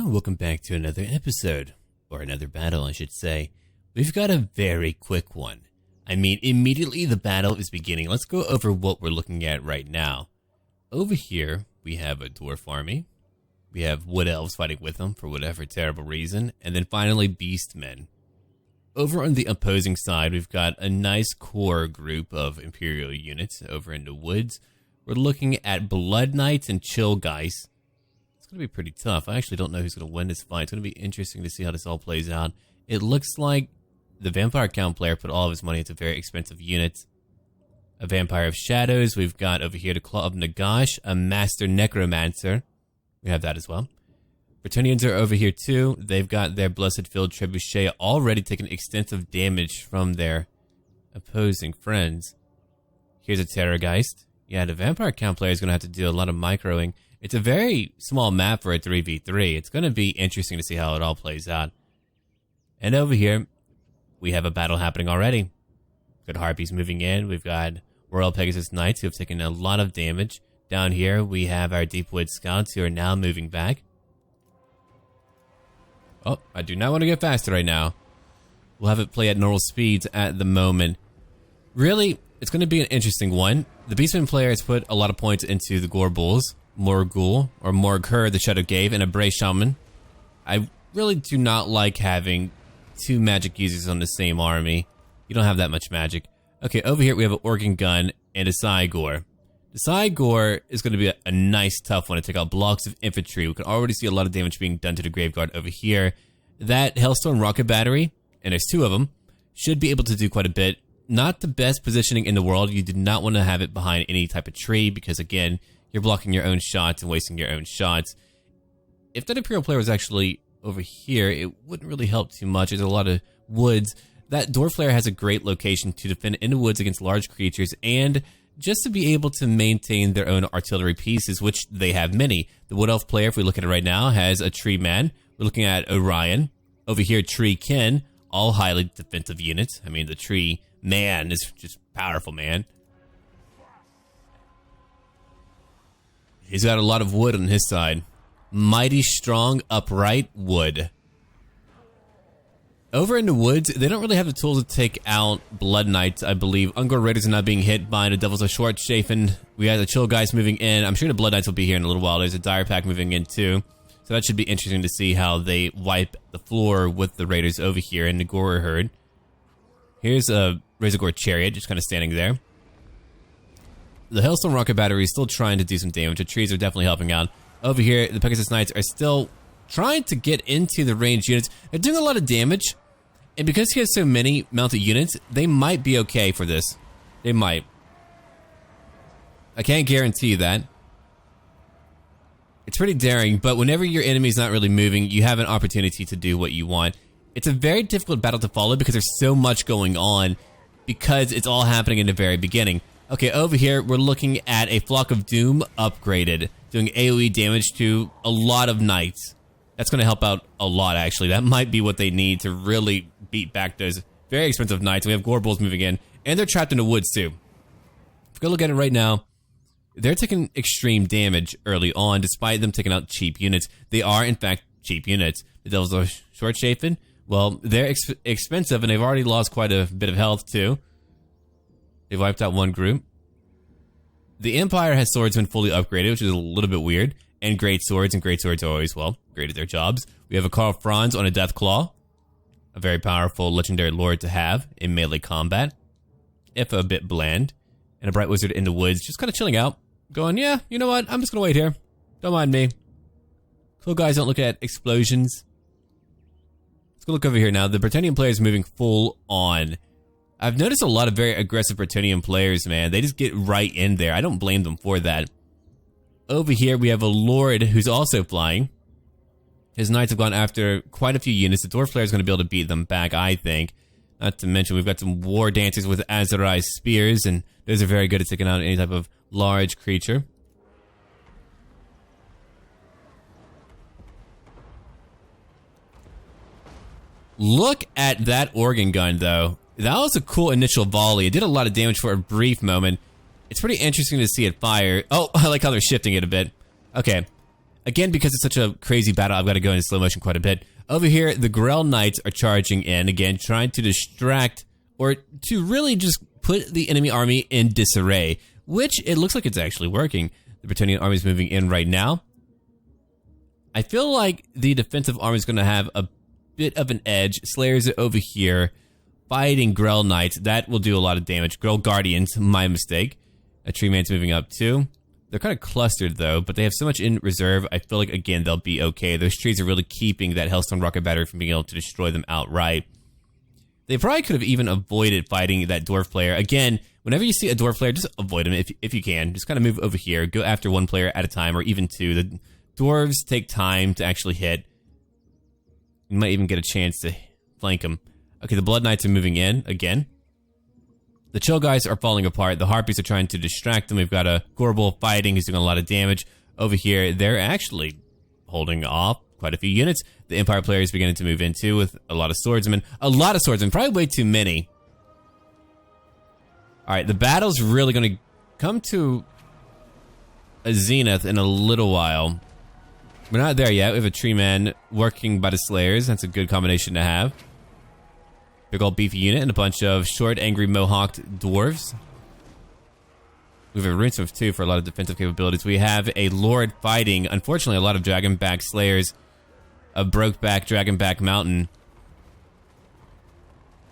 and welcome back to another episode, or another battle I should say. We've got a very quick one. I mean, immediately the battle is beginning. Let's go over what we're looking at right now. Over here, we have a dwarf army. We have wood elves fighting with them for whatever terrible reason. And then finally, beastmen. Over on the opposing side, we've got a nice core group of imperial units over in the woods. We're looking at blood knights and chill guys. It's going to be pretty tough. I actually don't know who's going to win this fight. It's going to be interesting to see how this all plays out. It looks like the Vampire Count player put all of his money into very expensive units. A Vampire of Shadows. We've got over here the Claw of Nagash, a Master Necromancer. We have that as well. Bretonnians are over here too. They've got their Blessed Field Trebuchet already taking extensive damage from their opposing friends. Here's a Terrorgeist. Yeah, the Vampire Count player is going to have to do a lot of microing. It's a very small map for a 3v3. It's going to be interesting to see how it all plays out. And over here, we have a battle happening already. Good Harpies moving in. We've got Royal Pegasus Knights who have taken a lot of damage. Down here, we have our Deepwood Scouts who are now moving back. Oh, I do not want to get faster right now. We'll have it play at normal speeds at the moment. Really, it's going to be an interesting one. The Beastman player has put a lot of points into the Gore Bulls. Morgul, or Morghur, the Shadow Gave, and a Bray Shaman. I really do not like having two magic users on the same army. You don't have that much magic. Okay, over here we have an Organ Gun and a Cygor. The Cygor is going to be a nice tough one to take out blocks of infantry. We can already see a lot of damage being done to the Graveguard over here. That Hellstone Rocket Battery, and there's two of them, should be able to do quite a bit. Not the best positioning in the world. You do not want to have it behind any type of tree because, again, you're blocking your own shots and wasting your own shots. If that Imperial player was actually over here, it wouldn't really help too much. There's a lot of woods. That Dwarf player has a great location to defend in the woods against large creatures and just to be able to maintain their own artillery pieces, which they have many. The Wood Elf player, if we look at it right now, has a Tree Man. We're looking at Orion. Over here, Tree Kin, all highly defensive units. I mean, the Tree Man is just powerful, man. He's got a lot of wood on his side. Mighty strong, upright wood. Over in the woods, they don't really have the tools to take out Blood Knights, I believe. Ungor Raiders are not being hit by the Devils of Schwarzschafen. We have the Chill Guys moving in. I'm sure the Blood Knights will be here in a little while. There's a Dire Pack moving in too. So that should be interesting to see how they wipe the floor with the Raiders over here in the Gore Herd. Here's a Razorgore Chariot just kind of standing there. The Hellstone Rocket Battery is still trying to do some damage. The trees are definitely helping out. Over here, the Pegasus Knights are still trying to get into the ranged units. They're doing a lot of damage. And because he has so many mounted units, they might be okay for this. They might. I can't guarantee that. It's pretty daring, but whenever your enemy's not really moving, you have an opportunity to do what you want. It's a very difficult battle to follow because there's so much going on because it's all happening in the very beginning. Okay, over here, we're looking at a Flock of Doom upgraded, doing AoE damage to a lot of knights. That's going to help out a lot, actually. That might be what they need to really beat back those very expensive knights. We have Gore Bulls moving in, and they're trapped in the woods, too. If we go look at it right now, they're taking extreme damage early on, despite them taking out cheap units. They are, in fact, cheap units. The Devils of Schwarzschafen, well, they're expensive, and they've already lost quite a bit of health, too. They've wiped out one group. The Empire has swordsmen fully upgraded, which is a little bit weird. And great swords are always, well, great at their jobs. We have a Karl Franz on a Deathclaw. A very powerful legendary lord to have in melee combat. If a bit bland. And a Bright Wizard in the woods, just kind of chilling out. Going, yeah, you know what? I'm just going to wait here. Don't mind me. Cool guys don't look at explosions. Let's go look over here now. The Bretonnian player is moving full on. I've noticed a lot of very aggressive Bretonnian players, man. They just get right in there. I don't blame them for that. Over here, we have a Lord who's also flying. His knights have gone after quite a few units. The Dwarf player is going to be able to beat them back, I think. Not to mention, we've got some War Dancers with Azurai Spears, and those are very good at taking out any type of large creature. Look at that organ gun, though. That was a cool initial volley. It did a lot of damage for a brief moment. It's pretty interesting to see it fire. Oh, I like how they're shifting it a bit. Okay. Again, because it's such a crazy battle, I've got to go into slow motion quite a bit. Over here, the Grell Knights are charging in, again, trying to distract or to really just put the enemy army in disarray, which it looks like it's actually working. The Bretonnian army is moving in right now. I feel like the defensive army is going to have a bit of an edge. Slayers are over here fighting Grell Knights. That will do a lot of damage. Grell Guardians, my mistake. A Tree Man's moving up too. They're kind of clustered though, but they have so much in reserve. I feel like, again, they'll be okay. Those trees are really keeping that Hellstone Rocket Battery from being able to destroy them outright. They probably could have even avoided fighting that Dwarf player. Again, whenever you see a Dwarf player, just avoid him if you can. Just kind of move over here. Go after one player at a time, or even two. The Dwarves take time to actually hit. You might even get a chance to flank them. Okay, the Blood Knights are moving in again. The Chill guys are falling apart. The Harpies are trying to distract them. We've got a Gorbel fighting. He's doing a lot of damage. Over here, they're actually holding off quite a few units. The Empire player is beginning to move in too with a lot of swordsmen. A lot of swordsmen, probably way too many. Alright, the battle's really going to come to a zenith in a little while. We're not there yet. We have a Tree Man working by the Slayers. That's a good combination to have. Big old beefy unit and a bunch of short, angry, mohawked dwarves. We have a Runesmith too for a lot of defensive capabilities. We have a Lord fighting, unfortunately, a lot of Dragonback Slayers. A Brokeback Dragonback Mountain.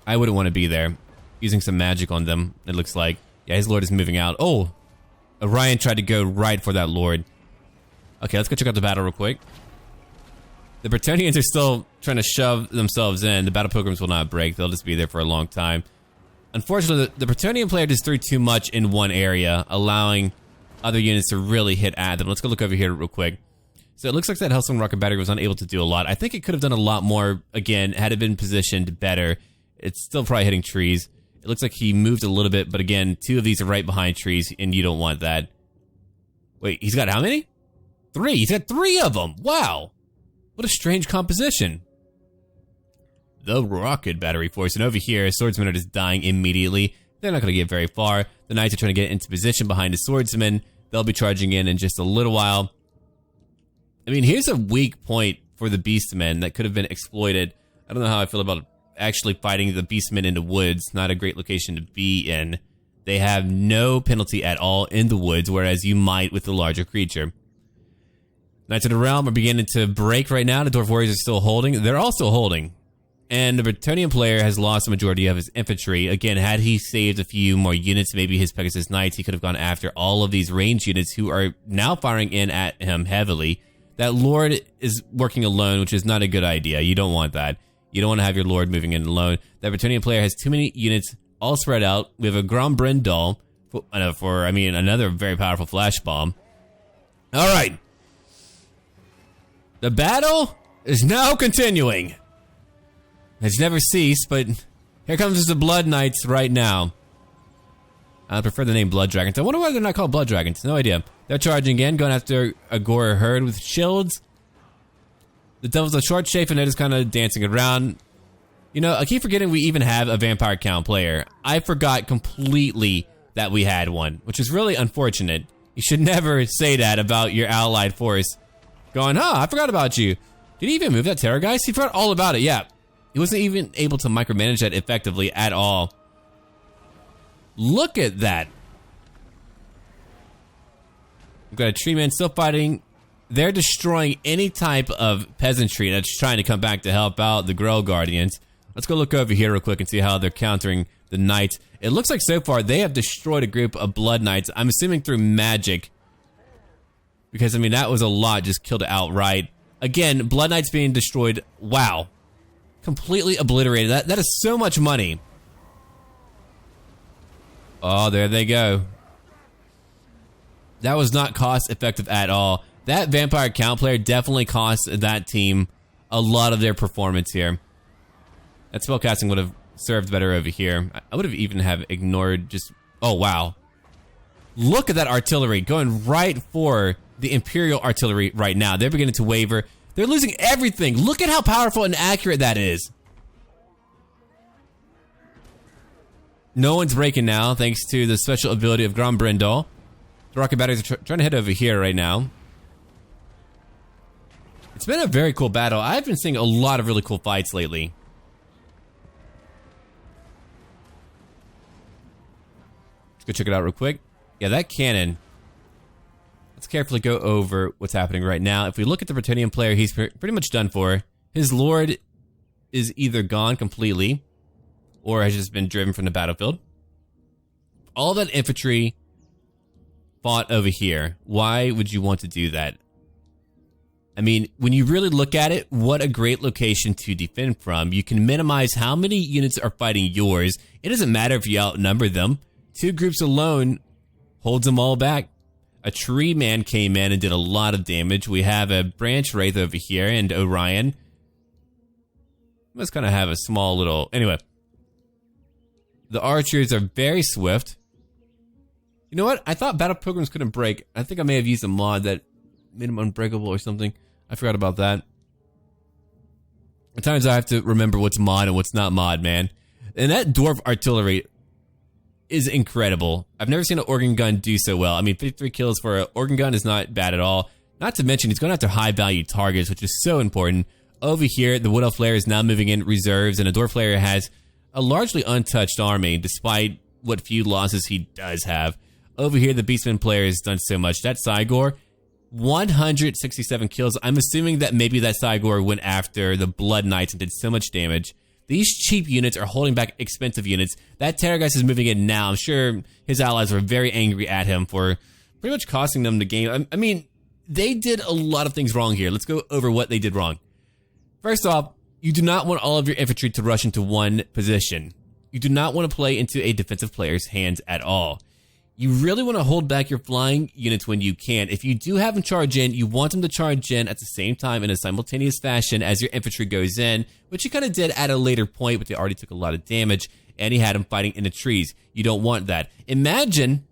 I wouldn't want to be there. Using some magic on them, it looks like. Yeah, his Lord is moving out. Oh! Orion tried to go right for that Lord. Okay, let's go check out the battle real quick. The Bretonnians are still trying to shove themselves in. The Battle Pilgrims will not break. They'll just be there for a long time. Unfortunately, the Bretonnian player just threw too much in one area, allowing other units to really hit at them. Let's go look over here real quick. So it looks like that Hellstone Rocket Battery was unable to do a lot. I think it could have done a lot more, again, had it been positioned better. It's still probably hitting trees. It looks like he moved a little bit, but again, two of these are right behind trees, and you don't want that. Wait, he's got how many? 3. He's got 3 of them. Wow. What a strange composition. The Rocket Battery Force. And over here, swordsmen are just dying immediately. They're not going to get very far. The knights are trying to get into position behind the swordsmen. They'll be charging in just a little while. I mean, here's a weak point for the Beastmen that could have been exploited. I don't know how I feel about actually fighting the Beastmen in the woods. Not a great location to be in. They have no penalty at all in the woods, whereas you might with the larger creature. Knights of the Realm are beginning to break right now. The Dwarf Warriors are still holding. They're also holding. And the Bretonnian player has lost the majority of his infantry. Again, had he saved a few more units, maybe his Pegasus Knights, he could have gone after all of these ranged units who are now firing in at him heavily. That Lord is working alone, which is not a good idea. You don't want that. You don't want to have your Lord moving in alone. That Bretonnian player has too many units all spread out. We have a Grand Brenn doll for another very powerful flash bomb. All right. The battle is now continuing. It's never ceased, but here comes the Blood Knights right now. I prefer the name Blood Dragons. I wonder why they're not called Blood Dragons. No idea. They're charging in, going after a Gore herd with shields. The Devil's a short shape and they're just kind of dancing around. You know, I keep forgetting we even have a Vampire Count player. I forgot completely that we had one, which is really unfortunate. You should never say that about your allied force. Going, I forgot about you. Did he even move that Terrorgeist? He forgot all about it, yeah. He wasn't even able to micromanage that effectively at all. Look at that. We've got a Tree Man still fighting. They're destroying any type of peasantry that's trying to come back to help out the Grell Guardians. Let's go look over here real quick and see how they're countering the Knights. It looks like so far they have destroyed a group of Blood Knights. I'm assuming through magic. Because, I mean, that was a lot, just killed it outright. Again, Blood Knights being destroyed. Wow. Completely obliterated. That is so much money. Oh, there they go. That was not cost effective at all. That Vampire Count player definitely cost that team a lot of their performance here. That spellcasting would have served better over here. I would have even have ignored just... Oh, wow. Look at that artillery going right for the Imperial artillery right now. They're beginning to waver. They're losing everything. Look at how powerful and accurate that is. No one's breaking now, thanks to the special ability of Grand Brenn doll. The rocket batteries are trying to head over here right now. It's been a very cool battle. I've been seeing a lot of really cool fights lately. Let's go check it out real quick. Yeah, that cannon. Let's carefully go over what's happening right now. If we look at the Bretonnian player, he's pretty much done for. His lord is either gone completely or has just been driven from the battlefield. All that infantry fought over here. Why would you want to do that? I mean, when you really look at it, what a great location to defend from. You can minimize how many units are fighting yours. It doesn't matter if you outnumber them. 2 groups alone holds them all back. A tree man came in and did a lot of damage. We have a branch wraith over here and Orion. Let's kind of have a small little... Anyway. The archers are very swift. You know what? I thought battle pilgrims couldn't break. I think I may have used a mod that made them unbreakable or something. I forgot about that. At times I have to remember what's mod and what's not mod, man. And that dwarf artillery is incredible. I've never seen an organ gun do so well. I mean, 53 kills for an organ gun is not bad at all. Not to mention, he's going after high value targets, which is so important. Over here, the Wood Elf player is now moving in reserves, and the Dwarf player has a largely untouched army, despite what few losses he does have. Over here, the Beastman player has done so much. That Cygor, 167 kills. I'm assuming that maybe that Cygor went after the Blood Knights and did so much damage. These cheap units are holding back expensive units. That Terrorgeist is moving in now. I'm sure his allies were very angry at him for pretty much costing them the game. I mean, they did a lot of things wrong here. Let's go over what they did wrong. First off, you do not want all of your infantry to rush into one position. You do not want to play into a defensive player's hands at all. You really want to hold back your flying units when you can. If you do have them charge in, you want them to charge in at the same time in a simultaneous fashion as your infantry goes in, which he kind of did at a later point, but they already took a lot of damage, and he had them fighting in the trees. You don't want that. Imagine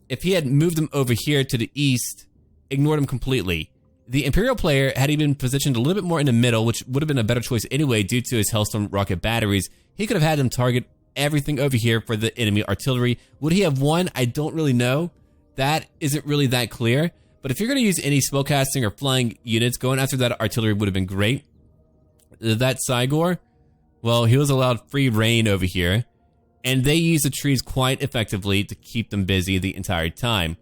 if he had moved them over here to the east, ignored them completely. The Imperial player, had he been positioned a little bit more in the middle, which would have been a better choice anyway due to his Hellstorm rocket batteries, he could have had them target everything over here for the enemy artillery. Would he have won? I don't really know. That isn't really that clear. But if you're going to use any spellcasting or flying units, going after that artillery would have been great. That Cygor, well, he was allowed free reign over here. And they used the trees quite effectively to keep them busy the entire time.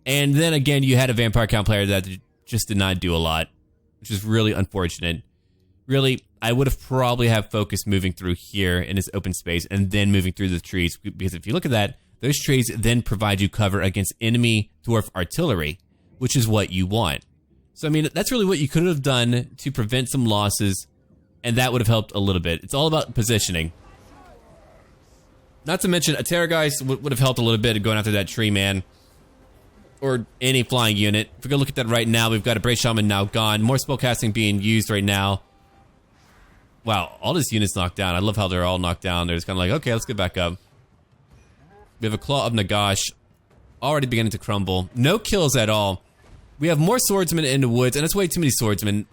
And then again, you had a Vampire Count player that just did not do a lot, which is really unfortunate. Really, I would have probably have focused moving through here in this open space and then moving through the trees, because if you look at that, those trees then provide you cover against enemy dwarf artillery, which is what you want. So, I mean, that's really what you could have done to prevent some losses, and that would have helped a little bit. It's all about positioning. Not to mention, a Terrorgeist would have helped a little bit in going after that tree man, or any flying unit. If we go look at that right now, we've got a Brave Shaman now gone. More spellcasting being used right now. Wow, all these units knocked down. I love how they're all knocked down. They're just kind of like, okay, let's get back up. We have a Claw of Nagash already beginning to crumble. No kills at all. We have more swordsmen in the woods, and it's way too many swordsmen.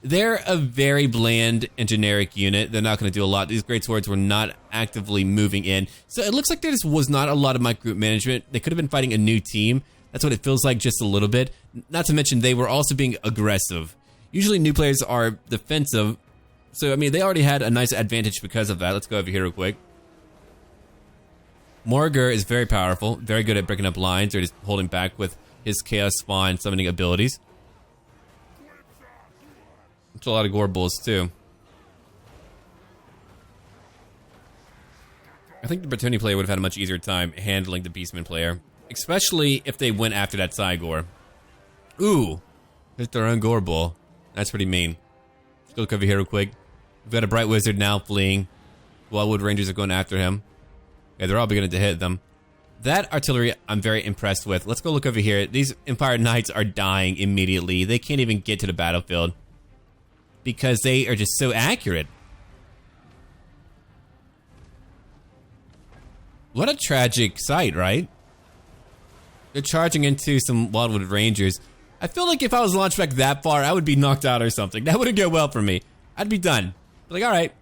They're a very bland and generic unit. They're not going to do a lot. These great swords were not actively moving in. So it looks like there just was not a lot of my group management. They could have been fighting a new team. That's what it feels like, just a little bit. Not to mention, they were also being aggressive. Usually new players are defensive. So, I mean, they already had a nice advantage because of that. Let's go over here real quick. Morgur is very powerful, very good at breaking up lines or just holding back with his Chaos Spawn summoning abilities. It's a lot of gore bulls, too. I think the Bretonnian player would have had a much easier time handling the Beastman player, especially if they went after that Cygor. Ooh, hit their own gore bull. That's pretty mean. Let's go look over here real quick. We've got a Bright Wizard now fleeing. Wildwood Rangers are going after him. Yeah, they're all beginning to hit them. That artillery I'm very impressed with. Let's go look over here. These Empire Knights are dying immediately. They can't even get to the battlefield because they are just so accurate. What a tragic sight, right? They're charging into some Wildwood Rangers. I feel like if I was launched back that far, I would be knocked out or something. That wouldn't go well for me. I'd be done. Like, alright,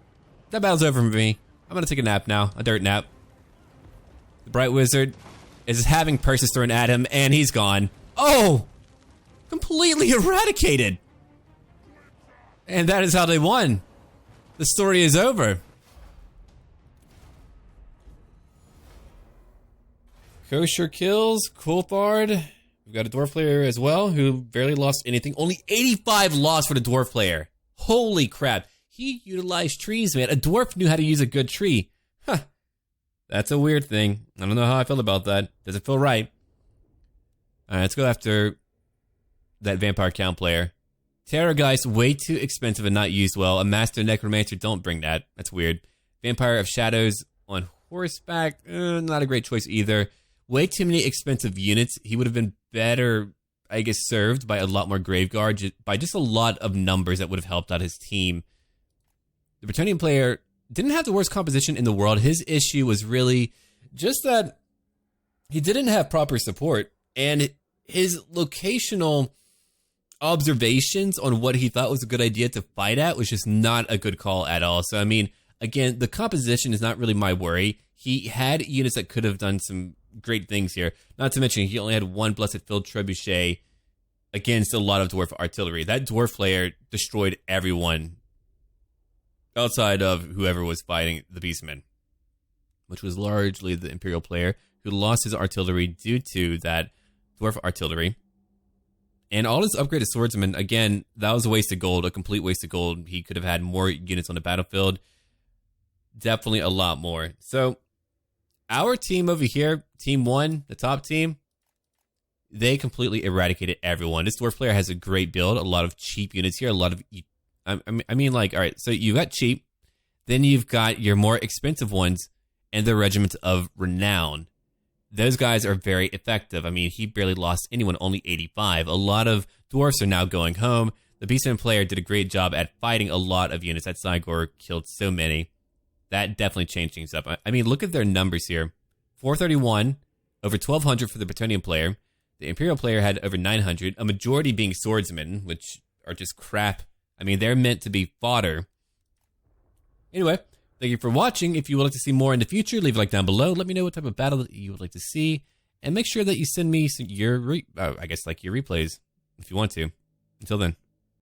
that battle's over for me. I'm gonna take a nap now, a dirt nap. The Bright Wizard is having Persis thrown at him, and he's gone. Oh! Completely eradicated! And that is how they won. The story is over. Kosher kills, Coulthard. We've got a dwarf player as well who barely lost anything. Only 85 loss for the dwarf player. Holy crap. He utilized trees, man. A dwarf knew how to use a good tree. Huh. That's a weird thing. I don't know how I feel about that. Doesn't feel right. Alright, let's go after that vampire count player. Terrorgeist, way too expensive and not used well. A master necromancer, don't bring that. That's weird. Vampire of Shadows on horseback, not a great choice either. Way too many expensive units. He would have been better, I guess, served by a lot more Graveguard, by just a lot of numbers that would have helped out his team. The Bretonnian player didn't have the worst composition in the world. His issue was really just that he didn't have proper support, and his locational observations on what he thought was a good idea to fight at was just not a good call at all. So, I mean, again, the composition is not really my worry. He had units that could have done some great things here. Not to mention, he only had one Blessed Field Trebuchet against a lot of dwarf artillery. That dwarf player destroyed everyone outside of whoever was fighting the Beastmen, which was largely the Imperial player who lost his artillery due to that dwarf artillery. And all his upgraded swordsmen, again, that was a waste of gold, a complete waste of gold. He could have had more units on the battlefield. Definitely a lot more. So, our team over here, Team 1, the top team, they completely eradicated everyone. This dwarf player has a great build, a lot of cheap units here, a lot of... I mean, like, all right, so you've got cheap, then you've got your more expensive ones, and the regiments of renown. Those guys are very effective. I mean, he barely lost anyone, only 85. A lot of dwarfs are now going home. The Beastman player did a great job at fighting a lot of units. That Cygor killed so many. That definitely changed things up. I mean, look at their numbers here. 431, over 1,200 for the Bretonnian player. The Imperial player had over 900, a majority being swordsmen, which are just crap. I mean, they're meant to be fodder. Anyway, thank you for watching. If you would like to see more in the future, leave a like down below. Let me know what type of battle that you would like to see. And make sure that you send me your replays, if you want to. Until then.